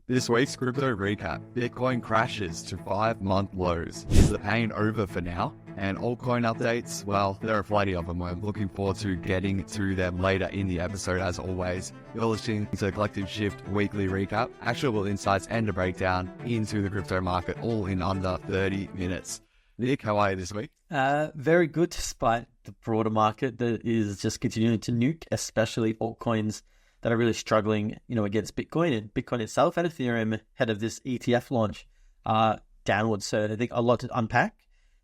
This week's crypto recap. Bitcoin crashes to 5-month lows. Is the pain over for now? And altcoin updates, well, there are plenty of them. I'm looking forward to getting to them later in the episode as always. You're listening to the Collective Shift weekly recap, actionable insights and a breakdown into the crypto market, all in under 30 minutes. Nick, how are you this week? Very good, despite the broader market that is just continuing to nuke, especially altcoins that are really struggling, against Bitcoin, and Bitcoin itself and Ethereum ahead of this ETF launch downwards. So I think a lot to unpack,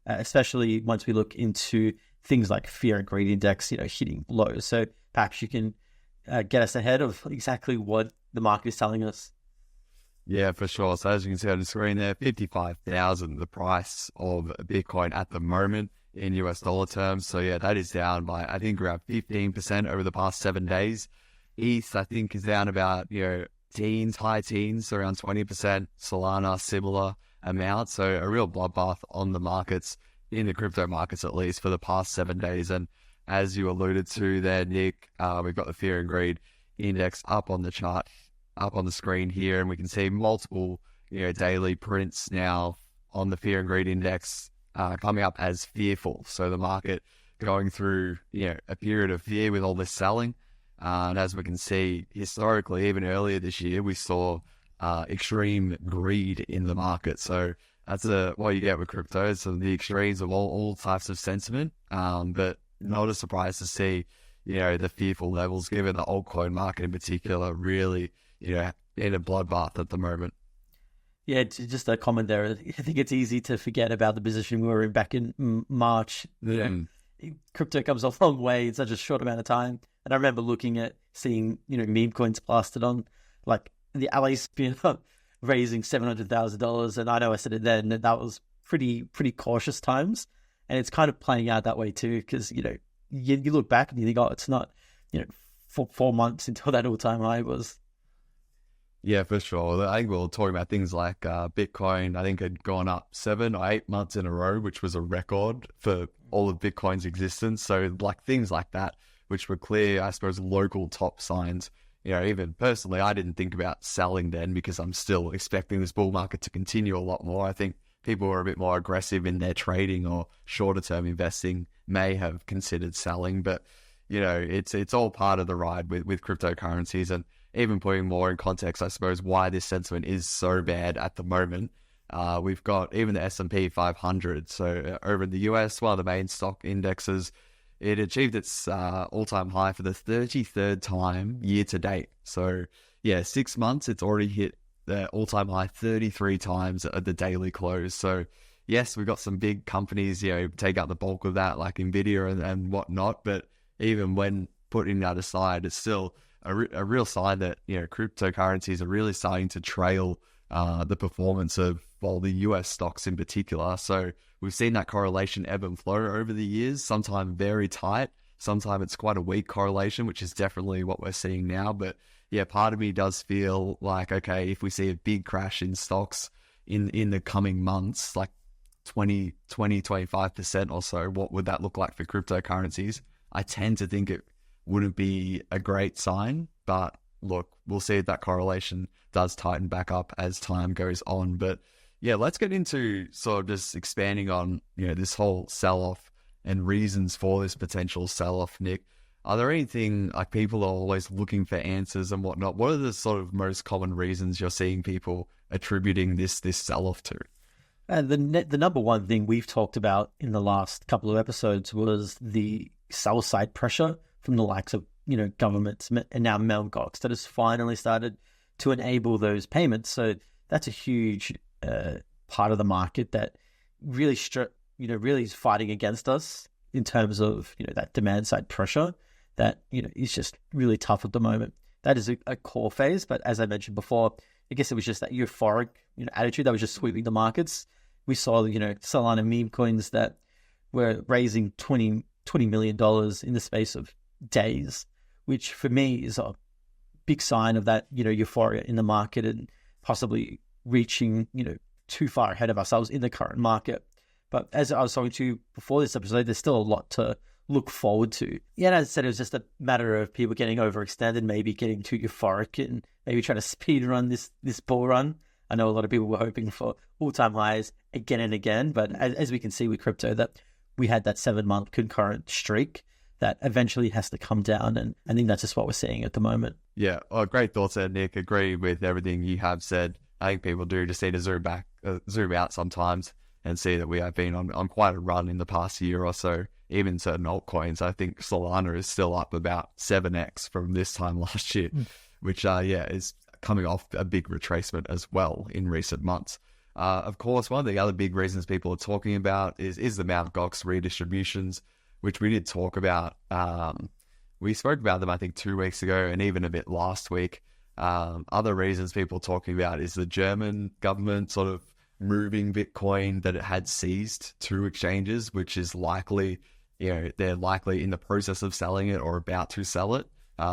especially once we look into things like fear and greed index, hitting lows. So perhaps you can get us ahead of exactly what the market is telling us. Yeah, for sure. So as you can see on the screen there, 55,000, the price of Bitcoin at the moment in US dollar terms. So yeah, that is down by, I think, around 15% over the past 7 days. ETH, I think, is down about, high teens, around 20%. Solana, similar amount. So a real bloodbath on the markets, in the crypto markets at least, for the past 7 days. And as you alluded to there, Nick, we've got the fear and greed index up on the chart, up on the screen here, and we can see multiple, daily prints now on the fear and greed index coming up as fearful. So the market going through, a period of fear with all this selling. And as we can see, historically, even earlier this year, we saw extreme greed in the market. So that's what you get with crypto, so the extremes of all types of sentiment. But not a surprise to see, the fearful levels, given the altcoin market in particular, really, in a bloodbath at the moment. Yeah, just a comment there. I think it's easy to forget about the position we were in back in March. Crypto comes a long way in such a short amount of time. And I remember seeing, meme coins plastered on, like the Allocation raising $700,000. And I know I said it then, that was pretty cautious times. And it's kind of playing out that way too, because, you look back and you think, it's not, 4 months until that all-time high was. Yeah, for sure. I think we were talking about things like Bitcoin, I think had gone up 7 or 8 months in a row, which was a record for all of Bitcoin's existence. So like things like that, which were clear, I suppose, local top signs. Even personally, I didn't think about selling then because I'm still expecting this bull market to continue a lot more. I think people who are a bit more aggressive in their trading or shorter term investing may have considered selling, but it's all part of the ride with cryptocurrencies. And even putting more in context, I suppose, why this sentiment is so bad at the moment. We've got even the S&P 500. So over in the US, one of the main stock indexes, it achieved its all-time high for the 33rd time year to date. So yeah, 6 months, it's already hit the all-time high 33 times at the daily close. So yes, we've got some big companies, take out the bulk of that, like Nvidia and whatnot. But even when putting that aside, it's still a real sign that, cryptocurrencies are really starting to trail the performance of, the US stocks in particular. So we've seen that correlation ebb and flow over the years, sometimes very tight, sometimes it's quite a weak correlation, which is definitely what we're seeing now. But yeah, part of me does feel like, okay, if we see a big crash in stocks in the coming months, like 25% or so, what would that look like for cryptocurrencies? I tend to think it wouldn't be a great sign, but look, we'll see if that correlation does tighten back up as time goes on. But yeah, let's get into sort of just expanding on, this whole sell-off and reasons for this potential sell-off, Nick. Are there anything, like, people are always looking for answers and whatnot? What are the sort of most common reasons you're seeing people attributing this sell-off to? The number one thing we've talked about in the last couple of episodes was the sell-side pressure from the likes of, governments and now Mt. Gox that has finally started to enable those payments. So that's a huge part of the market that really really is fighting against us in terms of, that demand side pressure that, is just really tough at the moment. That is a core phase. But as I mentioned before, I guess it was just that euphoric, attitude that was just sweeping the markets. We saw, Solana meme coins that were raising $20 million in the space of days, which for me is a big sign of that, euphoria in the market and possibly reaching, too far ahead of ourselves in the current market. But as I was talking to you before this episode, there's still a lot to look forward to. Yeah, and as I said, it was just a matter of people getting overextended, maybe getting too euphoric and maybe trying to speed run this bull run. I know a lot of people were hoping for all-time highs again and again, but as we can see with crypto, that we had that 7-month concurrent streak that eventually has to come down, and I think that's just what we're seeing at the moment. Yeah, great thoughts there, Nick. Agree with everything you have said. I think people do just need to zoom out sometimes and see that we have been on quite a run in the past year or so. Even certain altcoins, I think Solana is still up about 7x from this time last year, which is coming off a big retracement as well in recent months. Of course, one of the other big reasons people are talking about is the Mt. Gox Redistributions, which we did talk about. We spoke about them, I think, 2 weeks ago and even a bit last week. Other reasons people are talking about is the German government sort of moving Bitcoin that it had seized to exchanges, which is likely, they're likely in the process of selling it or about to sell it,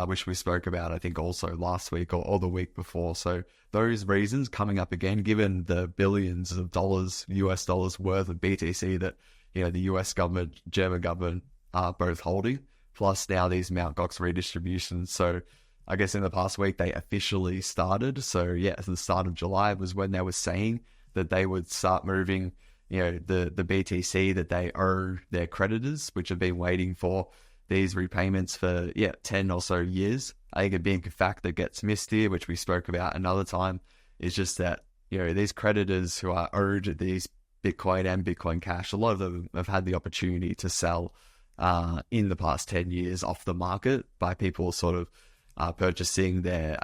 which we spoke about, I think, also last week or the week before. So those reasons coming up again, given the billions of dollars, US dollars worth of BTC that, the US government, German government are both holding, plus now these Mt. Gox redistributions. So I guess in the past week, they officially started. So at the start of July was when they were saying that they would start moving, the BTC that they owe their creditors, which have been waiting for these repayments for, 10 or so years. I think a big fact that gets missed here, which we spoke about another time, is just that, these creditors who are owed these Bitcoin and Bitcoin Cash, a lot of them have had the opportunity to sell in the past 10 years off the market by people sort of purchasing their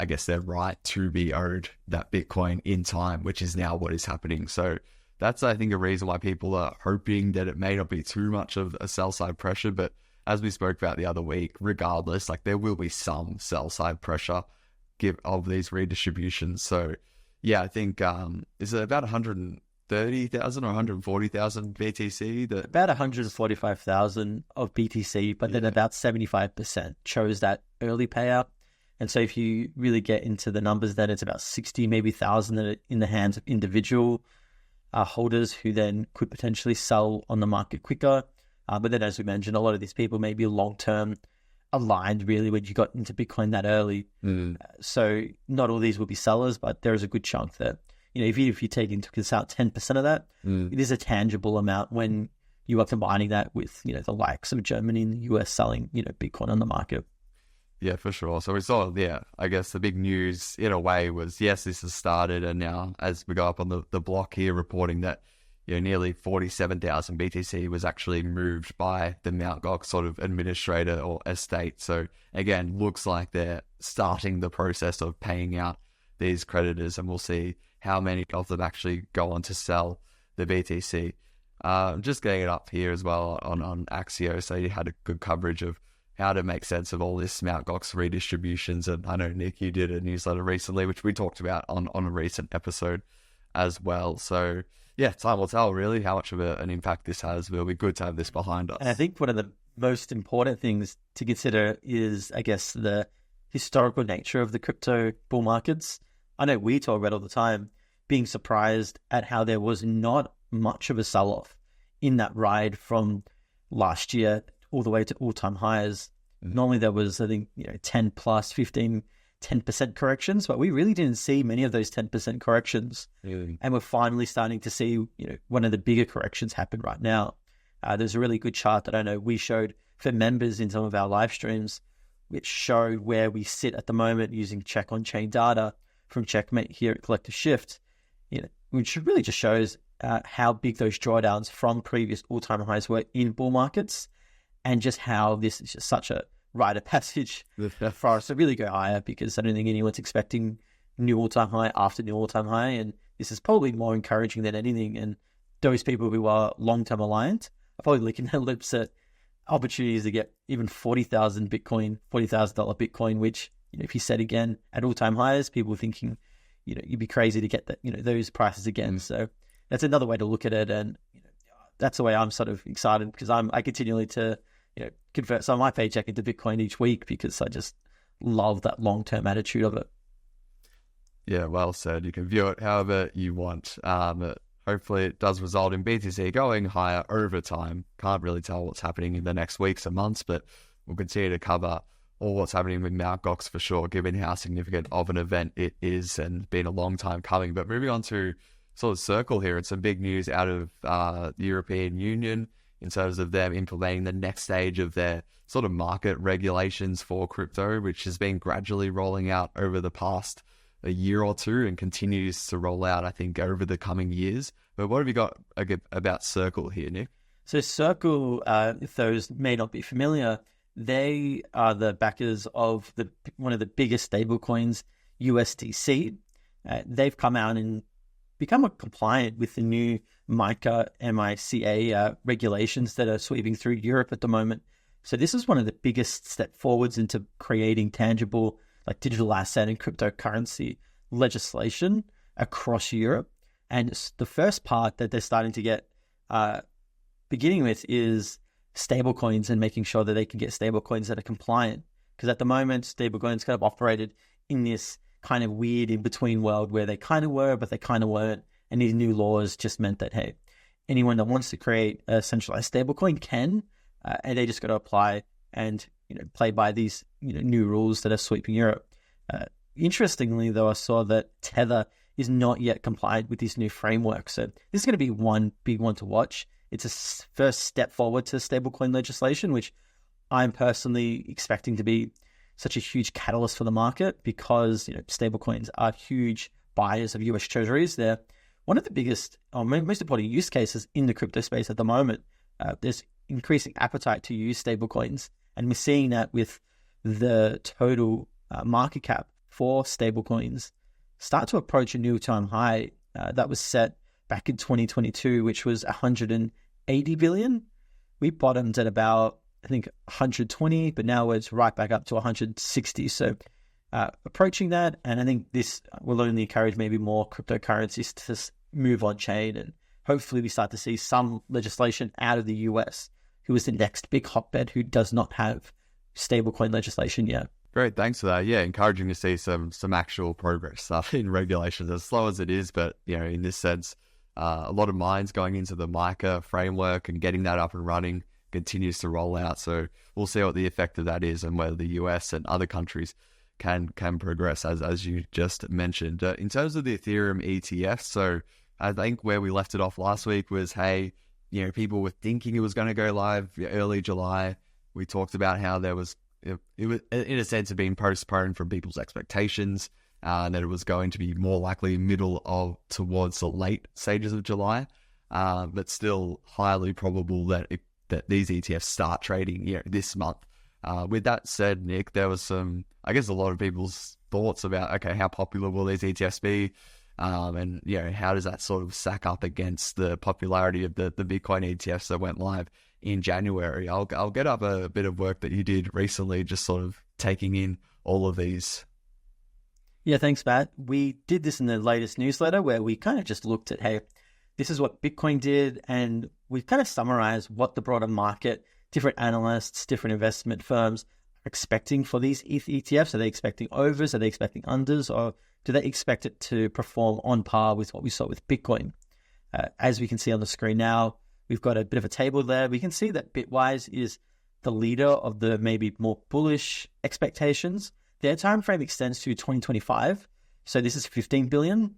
right to be owed that Bitcoin in time, which is now what is happening. So that's, I think, a reason why people are hoping that it may not be too much of a sell side pressure. But as we spoke about the other week, regardless, there will be some sell side pressure of these redistributions. So I think is it about 130,000 or 140,000 BTC? About 145,000 of BTC, but then about 75% chose that early payout. And so if you really get into the numbers, then it's about 60, maybe 1,000 that are in the hands of individual holders who then could potentially sell on the market quicker. But then, as we mentioned, a lot of these people may be long-term aligned really when you got into Bitcoin that early. So not all these will be sellers, but there is a good chunk that, if you take into account 10% of that, it is a tangible amount when you are combining that with, the likes of Germany and the US selling, Bitcoin on the market. Yeah, for sure. So we saw, I guess the big news in a way was, yes, this has started. And now as we go up on the block here reporting that, nearly 47,000 BTC was actually moved by the Mt. Gox sort of administrator or estate. So again, looks like they're starting the process of paying out these creditors, and we'll see how many of them actually go on to sell the BTC. Just getting it up here as well on Axio, so you had a good coverage of how to make sense of all this Mt. Gox redistributions. And I know, Nick, you did a newsletter recently, which we talked about on a recent episode as well. So time will tell really how much of an impact this has. It'll be good to have this behind us. And I think one of the most important things to consider is, I guess, the historical nature of the crypto bull markets. I know we talk about all the time, being surprised at how there was not much of a sell-off in that ride from last year all the way to all-time highs. Normally there was, I think, 10 plus, 15, 10% corrections, but we really didn't see many of those 10% corrections. And we're finally starting to see, one of the bigger corrections happen right now. There's a really good chart that I know we showed for members in some of our live streams, which showed where we sit at the moment using check on-chain data from Checkmate here at Collective Shift, which really just shows how big those drawdowns from previous all-time highs were in bull markets, and just how this is just such a rite of passage for us to really go higher, because I don't think anyone's expecting new all-time high after new all-time high, and this is probably more encouraging than anything. And those people who are long-term aligned are probably licking their lips at opportunities to get even 40,000 Bitcoin, $40,000 Bitcoin, which, if you said again at all-time highs, people were thinking, you'd be crazy to get that, those prices again. So that's another way to look at it. And that's the way I'm sort of excited, because I continually to, convert some of my paycheck into Bitcoin each week, because I just love that long-term attitude of it. Yeah, well said. You can view it however you want. hopefully it does result in BTC going higher over time. Can't really tell what's happening in the next weeks and months, but we'll continue to cover all what's happening with Mt. Gox for sure, given how significant of an event it is and been a long time coming. But moving on to sort of Circle here, and some big news out of the European Union in terms of them implementing the next stage of their sort of market regulations for crypto, which has been gradually rolling out over the past a year or two and continues to roll out, I think, over the coming years. But what have you got about Circle here, Nick? So Circle, if those may not be familiar, they are the backers of one of the biggest stablecoins, USDC. They've come out and become compliant with the new MiCA regulations that are sweeping through Europe at the moment. So this is one of the biggest step forwards into creating tangible, like digital asset and cryptocurrency legislation across Europe. And the first part that they're starting to get beginning with is stablecoins and making sure that they can get stablecoins that are compliant. Because at the moment, stablecoins kind of operated in this kind of weird in-between world where they kind of were, but they kind of weren't. And these new laws just meant that, hey, anyone that wants to create a centralized stablecoin can, and they just got to apply and play by these new rules that are sweeping Europe. Interestingly, though, I saw that Tether is not yet compliant with this new framework. So this is going to be one big one to watch. It's a first step forward to stablecoin legislation, which I'm personally expecting to be such a huge catalyst for the market because stablecoins are huge buyers of US treasuries. They're one of the biggest or most important use cases in the crypto space at the moment. There's increasing appetite to use stablecoins, and we're seeing that with the total market cap for stablecoins start to approach a new time high that was set back in 2022, which was 180 billion. We bottomed at about, I think, 120, but now it's right back up to 160. So approaching that, and I think this will only encourage maybe more cryptocurrencies to move on chain, and hopefully we start to see some legislation out of the US, who is the next big hotbed who does not have stablecoin legislation yet. Great, thanks for that. Yeah, encouraging to see some actual progress in regulations, as slow as it is, but in this sense, a lot of minds going into the MiCA framework and getting that up and running continues to roll out. So we'll see what the effect of that is and whether the US and other countries can progress, as you just mentioned. In terms of the Ethereum ETFs, so I think where we left it off last week was, hey, people were thinking it was going to go live early July. We talked about how there was, it was in a sense of being postponed from people's expectations, and that it was going to be more likely middle of towards the late stages of July, but still highly probable that these ETFs start trading this month. With that said, Nick, there was a lot of people's thoughts about, okay, how popular will these ETFs be? And how does that sort of stack up against the popularity of the Bitcoin ETFs that went live in January? I'll get up a bit of work that you did recently, just sort of taking in all of these. Yeah, thanks, Matt. We did this in the latest newsletter where we kind of just looked at, hey, this is what Bitcoin did, and we kind of summarized what the broader market, different analysts, different investment firms are expecting for these ETFs. Are they expecting overs? Are they expecting unders? Or do they expect it to perform on par with what we saw with Bitcoin? As we can see on the screen now, we've got a bit of a table there. We can see that Bitwise is the leader of the maybe more bullish expectations. Their time frame extends to 2025. So this is 15 billion.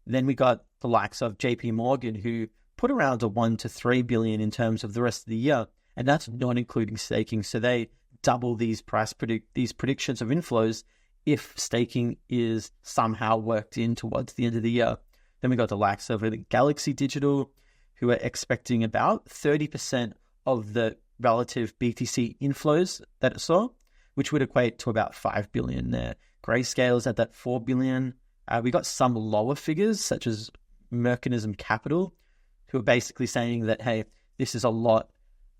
Then we got the likes of JP Morgan, who put around a 1 to 3 billion in terms of the rest of the year. And that's not including staking. So they double these predictions of inflows if staking is somehow worked in towards the end of the year. Then we got the likes of Galaxy Digital, who are expecting about 30% of the relative BTC inflows that it saw, which would equate to about 5 billion there. Grayscale is at that 4 billion. We got some lower figures, such as Mechanism Capital, who are basically saying that, hey, this is a lot,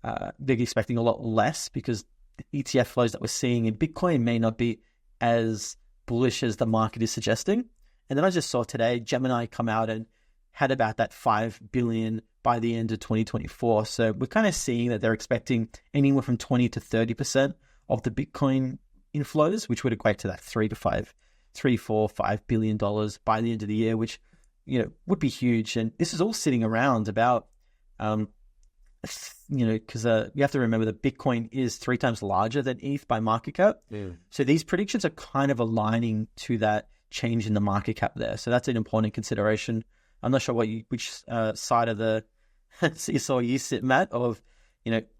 they're expecting a lot less because the ETF flows that we're seeing in Bitcoin may not be as bullish as the market is suggesting. And then I just saw today, Gemini come out and had about that 5 billion by the end of 2024. So we're kind of seeing that they're expecting anywhere from 20 to 30% of the Bitcoin inflows, which would equate to that $3, $4, $5 billion by the end of the year, which would be huge. And this is all sitting around about, because you have to remember that Bitcoin is 3 times larger than ETH by market cap. Yeah. So these predictions are kind of aligning to that change in the market cap there. So that's an important consideration. I'm not sure which side of the seesaw you sit, Matt, of,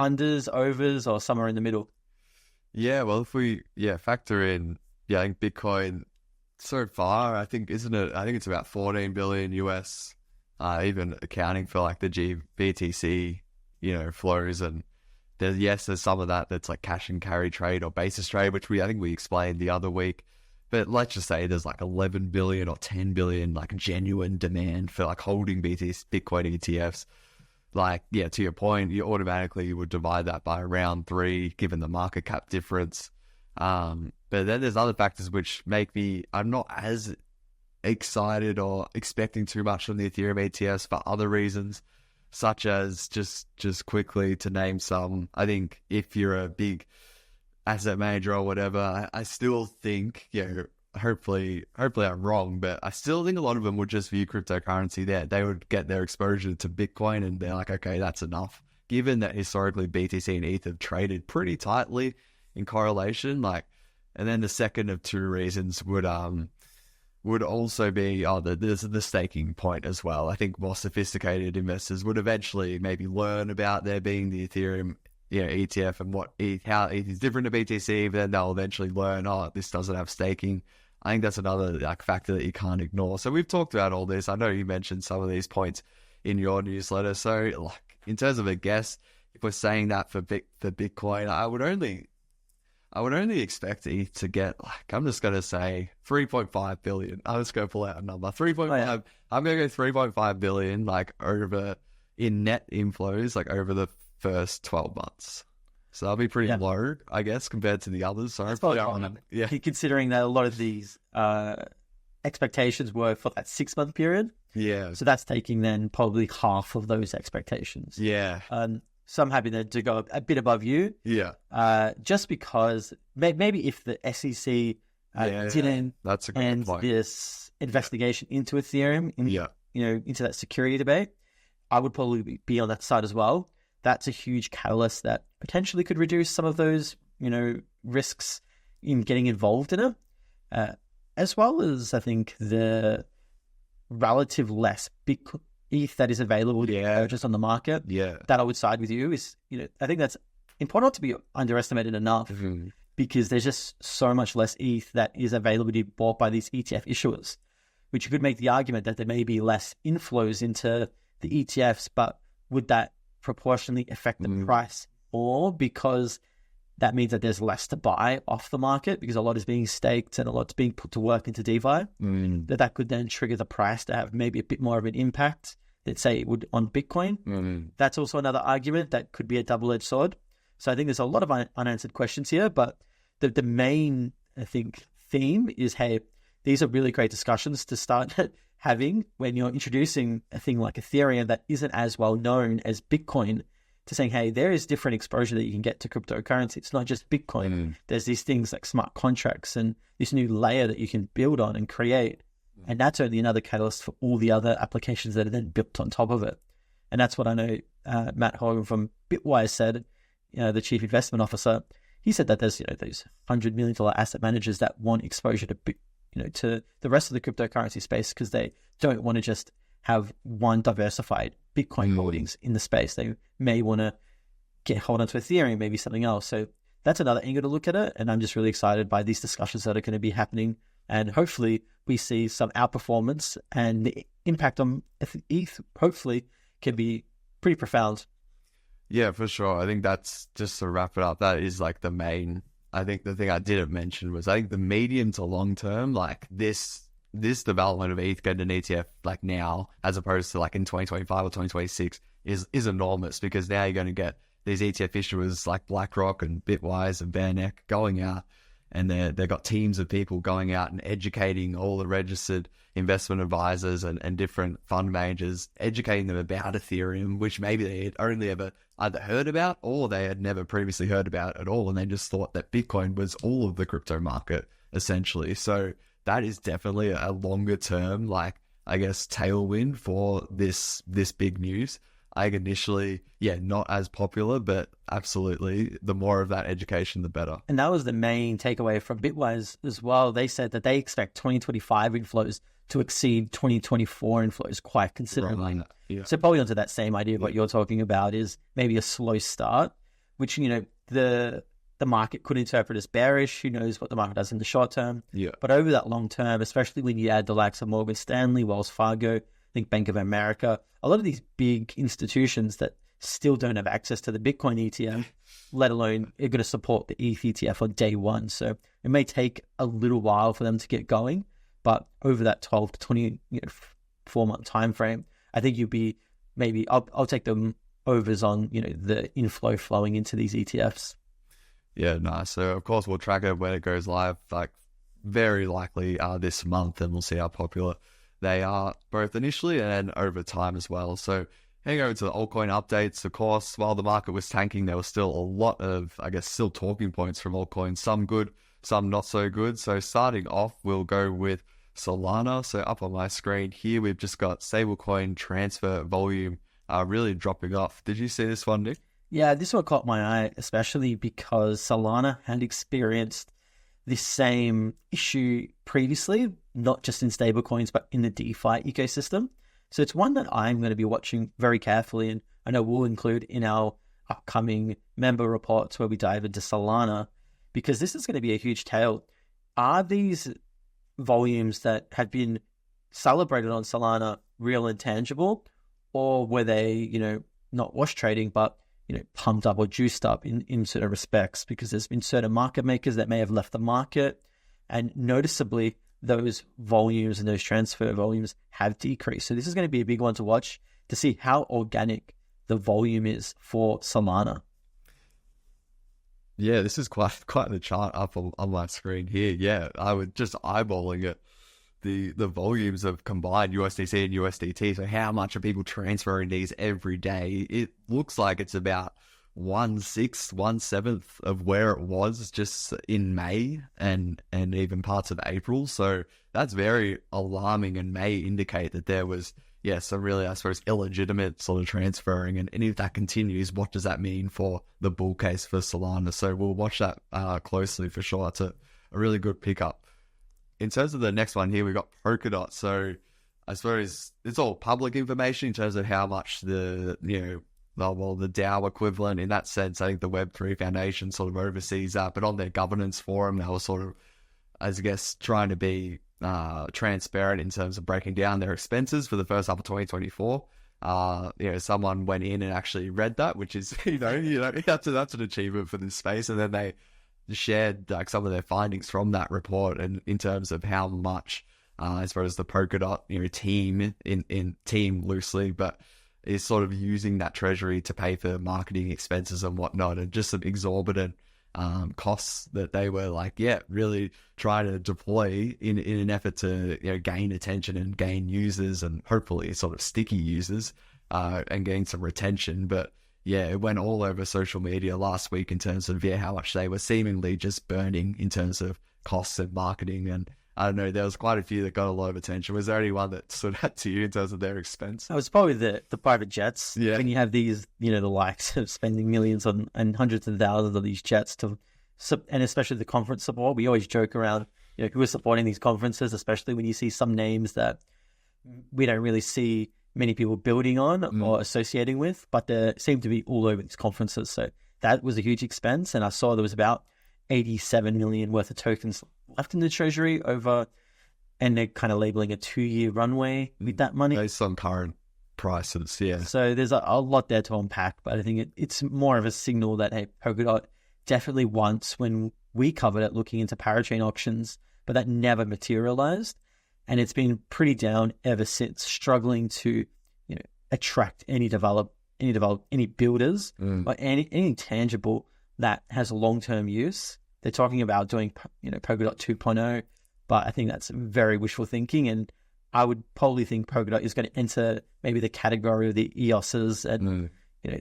unders, overs, or somewhere in the middle. Yeah, well, if we factor in, I think Bitcoin so far, I think it's about 14 billion US, even accounting for like the BTC, flows, and there's some of that's like cash and carry trade or basis trade, which I think we explained the other week. But let's just say there's like 11 billion or 10 billion like genuine demand for like holding Bitcoin ETFs. Like, to your point, you automatically would divide that by around 3, given the market cap difference. But then there's other factors which make me, I'm not as excited or expecting too much from the Ethereum ETFs for other reasons, such as just quickly to name some. I think if you're a big asset manager or whatever, I still think, hopefully I'm wrong, but I still think a lot of them would just view cryptocurrency there. They would get their exposure to Bitcoin and they're like, okay, that's enough. Given that historically BTC and ETH have traded pretty tightly in correlation, and then the second of 2 reasons would also be the staking point as well. I think more sophisticated investors would eventually maybe learn about there being the Ethereum ETF and how ETH is different to BTC, but then they'll eventually learn, this doesn't have staking. I think that's another factor that you can't ignore. So we've talked about all this. I know you mentioned some of these points in your newsletter. So in terms of a guess, if we're saying that for Bitcoin, I would only expect ETH to get, I'm just going to say 3.5 billion. I'm just going to pull out a number. 3.5. Oh, yeah. I'm going to go 3.5 billion, over in net inflows, over the first 12 months. So that'll be pretty low, I guess, compared to the others. So hopefully considering that a lot of these expectations were for that 6-month period. Yeah. So that's taking then probably half of those expectations. Yeah. So I'm happy to go a bit above you. Yeah. Just because maybe if the SEC didn't that's a good end point. This investigation into Ethereum, into that security debate, I would probably be on that side as well. That's a huge catalyst that potentially could reduce some of those, risks in getting involved in it, as well as I think the relative less ETH that is available to purchase on the market. Yeah, that I would side with you is, I think that's important not to be underestimated enough, because there's just so much less ETH that is available to be bought by these ETF issuers, which you could make the argument that there may be less inflows into the ETFs, but would that proportionally affect the price more, because that means that there's less to buy off the market because a lot is being staked and a lot's being put to work into DeFi, that could then trigger the price to have maybe a bit more of an impact, let's say it would on Bitcoin. That's also another argument that could be a double-edged sword. So I think there's a lot of unanswered questions here, but the main, I think, theme is, hey, these are really great discussions to start having when you're introducing a thing like Ethereum that isn't as well known as Bitcoin, to saying, hey, there is different exposure that you can get to cryptocurrency. It's not just Bitcoin. There's these things like smart contracts and this new layer that you can build on and create. And that's only another catalyst for all the other applications that are then built on top of it. And that's what I know Matt Hogan from Bitwise said, the chief investment officer. He said that there's, those $100 million asset managers that want exposure to to the rest of the cryptocurrency space, because they don't want to just have one diversified Bitcoin holdings in the space. They may want to hold on to Ethereum, maybe something else. So that's another angle to look at it. And I'm just really excited by these discussions that are going to be happening. And hopefully we see some outperformance, and the impact on ETH hopefully can be pretty profound. Yeah, for sure. I think that's, just to wrap it up, that is the main, I think the thing I didn't mention was, I think the medium to long term, this development of ETH getting an ETF now, as opposed to in 2025 or 2026, is enormous, because now you're going to get these ETF issuers like BlackRock and Bitwise and VanEck going out, and they've got teams of people going out and educating all the registered investment advisors and different fund managers, educating them about Ethereum, which maybe they had only ever either heard about or they had never previously heard about at all, and they just thought that Bitcoin was all of the crypto market, essentially. So that is definitely a longer term, I guess, tailwind for this big news. I think initially, not as popular, but absolutely, the more of that education, the better. And that was the main takeaway from Bitwise as well. They said that they expect 2025 inflows to exceed 2024 inflows quite considerably. Right. Yeah. So probably onto that same idea of what you're talking about is maybe a slow start, which, the market could interpret as bearish. Who knows what the market does in the short term? Yeah. But over that long term, especially when you add the likes of Morgan Stanley, Wells Fargo, I think Bank of America, a lot of these big institutions that still don't have access to the Bitcoin ETF, let alone are going to support the ETH ETF on day one. So it may take a little while for them to get going, but over that 12 to 24 month time frame, I think you'll be I'll take them overs on, the inflow flowing into these ETFs. Yeah, nice. So of course we'll track it when it goes live, like very likely this month, and we'll see how popular they are both initially and over time as well. So heading over to the altcoin updates, of course, while the market was tanking, there was still a lot of, I guess, still talking points from altcoins, some good, some not so good. So starting off, we'll go with Solana. So up on my screen here, we've just got stablecoin transfer volume really dropping off. Did you see this one, Nick? Yeah, this one caught my eye, especially because Solana had experienced this same issue previously, not just in stablecoins, but in the DeFi ecosystem. So it's one that I'm going to be watching very carefully, and I know we'll include in our upcoming member reports where we dive into Solana, because this is going to be a huge tale. Are these volumes that had been celebrated on Solana real and tangible, or were they, not wash trading, but pumped up or juiced up in certain respects, because there's been certain market makers that may have left the market, and noticeably those volumes and those transfer volumes have decreased. So this is going to be a big one to watch to see how organic the volume is for Solana. Yeah, this is quite the chart up on my screen here. Yeah, I was just eyeballing it. The volumes of combined USDC and USDT, so how much are people transferring these every day? It looks like it's about 1/6, 1/7 of where it was just in May and even parts of April. So that's very alarming and may indicate that there was, some really, I suppose, illegitimate sort of transferring. And if that continues, what does that mean for the bull case for Solana? So we'll watch that closely for sure. It's a really good pickup. In terms of the next one here, we've got Polkadot. So I suppose it's all public information in terms of how much the DAO equivalent in that sense. I think the Web3 Foundation sort of oversees that, but on their governance forum, they were sort of, I guess, trying to be transparent in terms of breaking down their expenses for the first half of 2024. Someone went in and actually read that, which is, that's an achievement for this space. And then they shared like some of their findings from that report, and in terms of how much, as far as the Polkadot, team in team loosely, but is sort of using that treasury to pay for marketing expenses and whatnot, and just some exorbitant costs that they were really trying to deploy in an effort to gain attention and gain users, and hopefully sort of sticky users, and gain some retention. But it went all over social media last week in terms of how much they were seemingly just burning in terms of costs and marketing. And I don't know, there was quite a few that got a lot of attention. Was there anyone that stood out to you in terms of their expense? It was probably the private jets. Yeah. When you have these, the likes of spending millions on and hundreds of thousands of these jets and especially the conference support. We always joke around, who is supporting these conferences, especially when you see some names that we don't really see many people building on or associating with, but they seem to be all over these conferences. So that was a huge expense. And I saw there was about 87 million worth of tokens left in the treasury over, and they're kind of labeling a 2-year runway with that money. Based on current prices, yeah. So there's a lot there to unpack, but I think it's more of a signal that, hey, Polkadot definitely once, when we covered it, looking into parachain auctions, but that never materialized. And it's been pretty down ever since, struggling to, attract any builders or anything tangible that has long-term use. They're talking about doing, Polkadot 2.0, but I think that's very wishful thinking. And I would probably think Polkadot is going to enter maybe the category of the EOSs and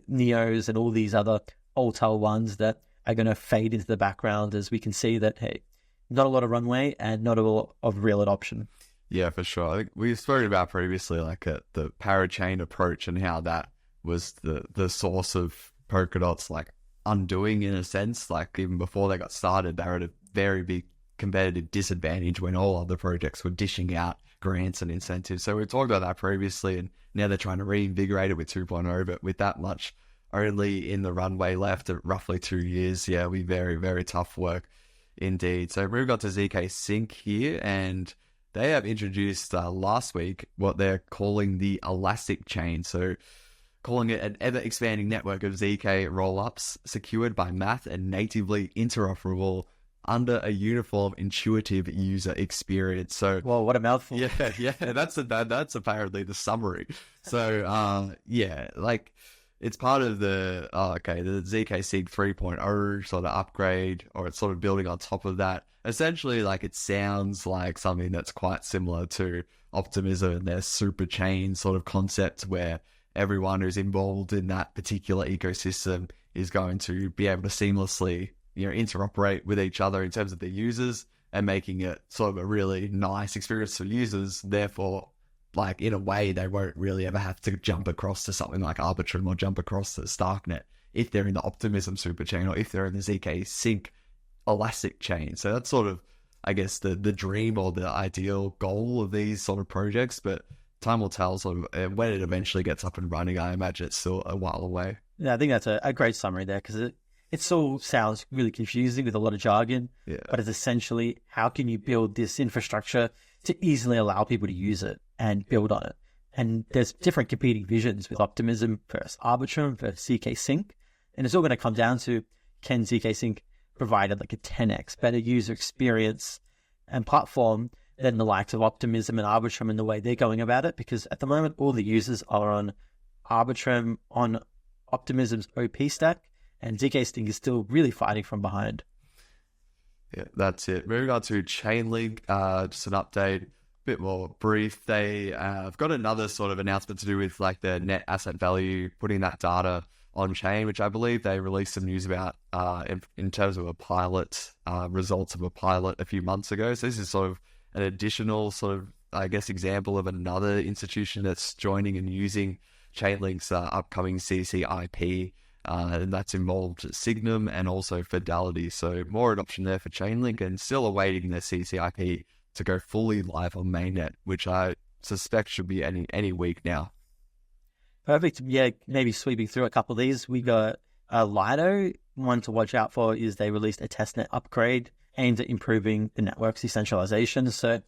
Neos and all these other alt-tail ones that are going to fade into the background, as we can see that, hey, not a lot of runway and not a lot of real adoption. Yeah, for sure. I think we've spoken about previously, like the parachain approach and how that was the source of Polkadot's like undoing in a sense. Like even before they got started, they were at a very big competitive disadvantage when all other projects were dishing out grants and incentives. So we talked about that previously, and now they're trying to reinvigorate it with 2.0, but with that much only in the runway left at roughly 2 years, yeah, it'll be very, very tough work indeed. So we've got to ZK Sync here, and they have introduced last week what they're calling the Elastic Chain. So calling it an ever-expanding network of ZK rollups secured by math and natively interoperable under a uniform, intuitive user experience. So, well, what a mouthful! Yeah, that's apparently the summary. So, yeah, like it's part of the ZK Sync 3.0 sort of upgrade, or it's sort of building on top of that. Essentially, like it sounds like something that's quite similar to Optimism and their super chain sort of concept, where everyone who's involved in that particular ecosystem is going to be able to seamlessly, interoperate with each other in terms of their users, and making it sort of a really nice experience for users. Therefore, like in a way, they won't really ever have to jump across to something like Arbitrum or jump across to Starknet if they're in the Optimism super chain or if they're in the ZK Sync Elastic chain. So that's sort of, I guess, the dream or the ideal goal of these sort of projects. But time will tell sort of when it eventually gets up and running. I imagine it's still a while away. Yeah, I think that's a great summary there, because it still sounds really confusing with a lot of jargon, but it's essentially how can you build this infrastructure to easily allow people to use it and build on it. And there's different competing visions with Optimism versus Arbitrum versus ZK Sync. And it's all going to come down to, can ZK Sync provide like a 10x better user experience and platform than the likes of Optimism and Arbitrum in the way they're going about it? Because at the moment, all the users are on Arbitrum, on Optimism's OP stack, and ZK Sync is still really fighting from behind. Yeah, that's it. Moving on to Chainlink, just an update, a bit more brief. They have got another sort of announcement to do with like the net asset value, putting that data on chain, which I believe they released some news about in terms of a pilot, results of a pilot a few months ago. So this is sort of an additional sort of, I guess, example of another institution that's joining and using Chainlink's upcoming CCIP, and that's involved Signum and also Fidelity. So more adoption there for Chainlink, and still awaiting their CCIP to go fully live on mainnet, which I suspect should be any week now. Perfect. Yeah, maybe sweeping through a couple of these. We got Lido. One to watch out for is they released a testnet upgrade aimed at improving the network's decentralization. So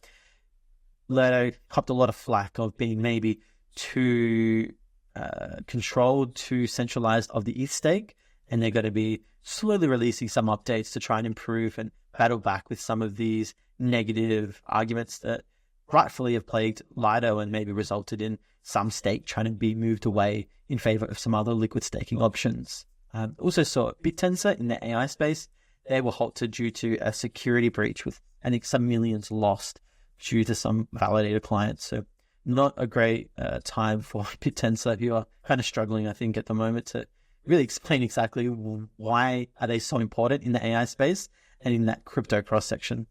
Lido copped a lot of flack of being maybe too controlled, too centralized of the ETH stake, and they're going to be slowly releasing some updates to try and improve and battle back with some of these negative arguments that rightfully have plagued Lido and maybe resulted in some stake trying to be moved away in favor of some other liquid staking options. Also saw BitTensor in the AI space. They were halted due to a security breach with, I think, some millions lost due to some validator clients. So not a great time for BitTensor, who are kind of struggling, I think, at the moment to really explain exactly why are they so important in the AI space and in that crypto cross-section.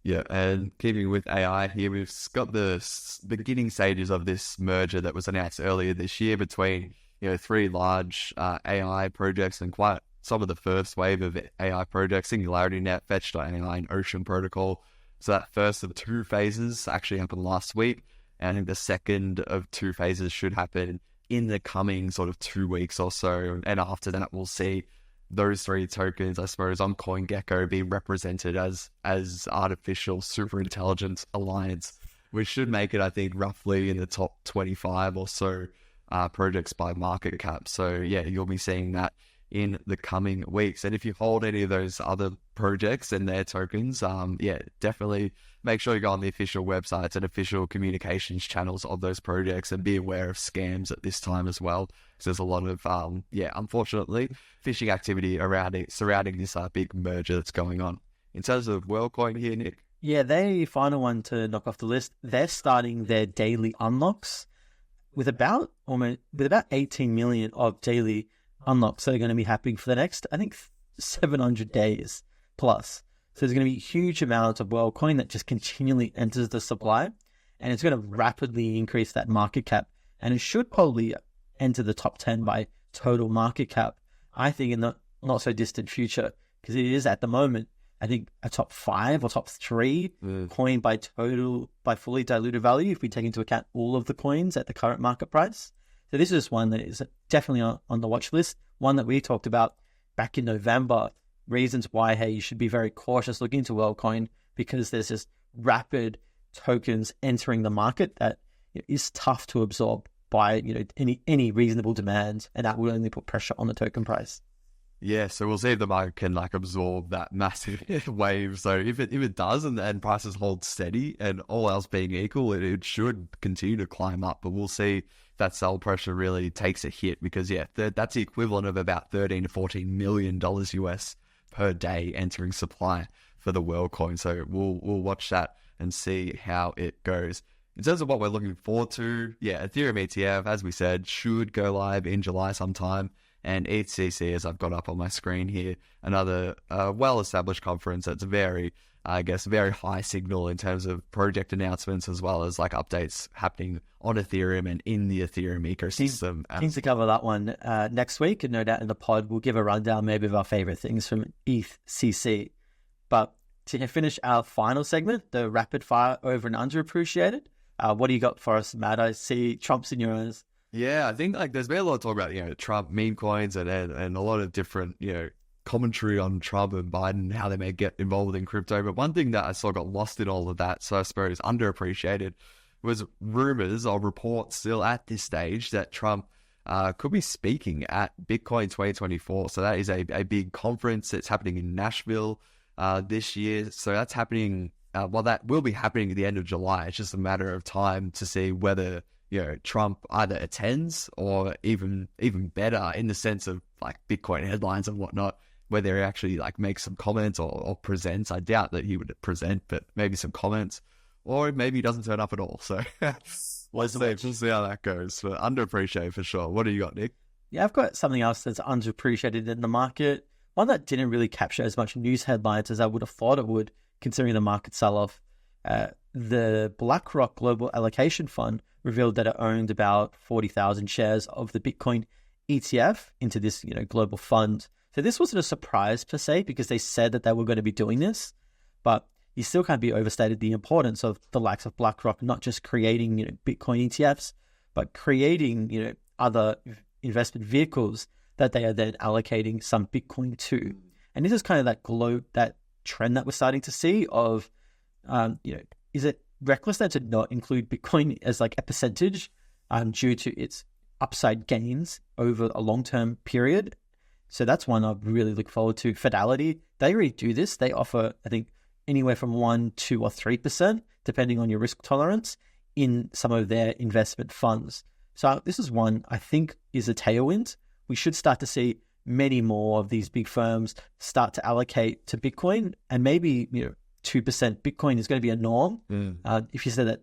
Yeah, and keeping with AI here, we've got the beginning stages of this merger that was announced earlier this year between, three large AI projects and quite some of the first wave of AI projects, SingularityNet, Fetch.ai, and Ocean Protocol. So that first of two phases actually happened last week, and I think the second of two phases should happen in the coming sort of 2 weeks or so. And after that, we'll see those three tokens, I suppose, on CoinGecko being represented as artificial superintelligence alliance, which should make it, I think, roughly in the top 25 or so projects by market cap. So yeah, you'll be seeing that in the coming weeks. And if you hold any of those other projects and their tokens, definitely make sure you go on the official websites and official communications channels of those projects, and be aware of scams at this time as well. So there's a lot of, unfortunately, phishing activity surrounding this big merger that's going on. In terms of WorldCoin here, Nick? Yeah, they final one to knock off the list. They're starting their daily unlocks with about 18 million of daily unlocks that are going to be happening for the next, I think, 700 days plus. So there's going to be huge amounts of WorldCoin that just continually enters the supply, and it's going to rapidly increase that market cap. And it should probably enter the top 10 by total market cap, I think, in the not so distant future, because it is at the moment, I think, a top 5 or top 3 coin by fully diluted value, if we take into account all of the coins at the current market price. So this is one that is definitely on the watch list, one that we talked about back in November, reasons why, hey, you should be very cautious looking into WorldCoin, because there's this rapid tokens entering the market that is tough to absorb by any reasonable demand, and that will only put pressure on the token price. Yeah, so we'll see if the market can absorb that massive wave. So if it does and prices hold steady and all else being equal, it should continue to climb up. But we'll see if that sell pressure really takes a hit, because that's the equivalent of about $13 to $14 million US per day entering supply for the WorldCoin. So we'll watch that and see how it goes. In terms of what we're looking forward to, Ethereum ETF, as we said, should go live in July sometime. And ETHCC, as I've got up on my screen here, another well-established conference that's very high signal in terms of project announcements, as well as updates happening on Ethereum and in the Ethereum ecosystem. Keen to cover that one next week, and no doubt in the pod we'll give a rundown maybe of our favorite things from ETHCC. But to finish our final segment, the rapid fire over and underappreciated, what do you got for us, Matt? I see Trump's in your eyes. Yeah, I think there's been a lot of talk about Trump meme coins and a lot of different commentary on Trump and Biden, how they may get involved in crypto. But one thing that I saw got lost in all of that, so I suppose underappreciated, was rumors or reports still at this stage that Trump could be speaking at Bitcoin 2024. So that is a big conference that's happening in Nashville this year. So that's happening. That will be happening at the end of July. It's just a matter of time to see whether Trump either attends, or even better in the sense of Bitcoin headlines and whatnot, whether he actually makes some comments or presents. I doubt that he would present, but maybe some comments, or maybe he doesn't turn up at all. So we'll see how that goes. But underappreciated for sure. What do you got, Nick? Yeah, I've got something else that's underappreciated in the market. One that didn't really capture as much news headlines as I would have thought it would, considering the market sell-off. The BlackRock Global Allocation Fund revealed that it owned about 40,000 shares of the Bitcoin ETF into this global fund. So this wasn't a surprise per se, because they said that they were going to be doing this, but you still can't be overstated the importance of the likes of BlackRock not just creating Bitcoin ETFs, but creating other investment vehicles that they are then allocating some Bitcoin to. And this is kind of that trend that we're starting to see of is it reckless then to not include Bitcoin as a percentage due to its upside gains over a long-term period? So that's one I really look forward to. Fidelity, they already do this. They offer, I think, anywhere from 1%, 2%, or 3%, depending on your risk tolerance, in some of their investment funds. So this is one I think is a tailwind. We should start to see many more of these big firms start to allocate to Bitcoin, and maybe 2% Bitcoin is going to be a norm. If you said that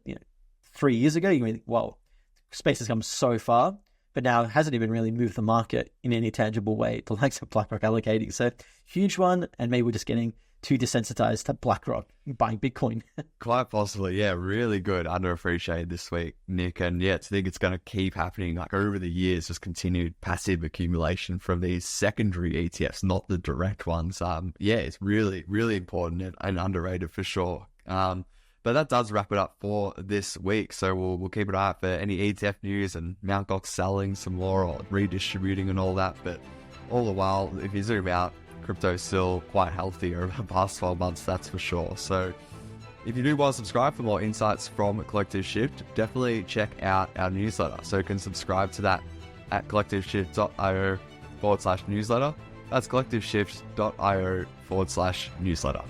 3 years ago, you think, well, space has come so far, but now it hasn't even really moved the market in any tangible way, the likes of BlackRock allocating. So huge one, and maybe we're just getting too desensitized to BlackRock buying Bitcoin. Quite possibly, yeah. Really good, underappreciated this week, Nick. And I think it's going to keep happening over the years, just continued passive accumulation from these secondary ETFs, not the direct ones. It's really, really important and underrated for sure. But that does wrap it up for this week. So we'll keep an eye out for any ETF news and Mt. Gox selling some more or redistributing and all that. But all the while, if you zoom out, crypto is still quite healthy over the past 12 months, that's for sure. So if you do want to subscribe for more insights from Collective Shift, definitely check out our newsletter. So you can subscribe to that at collectiveshift.io/newsletter. That's collectiveshift.io/newsletter.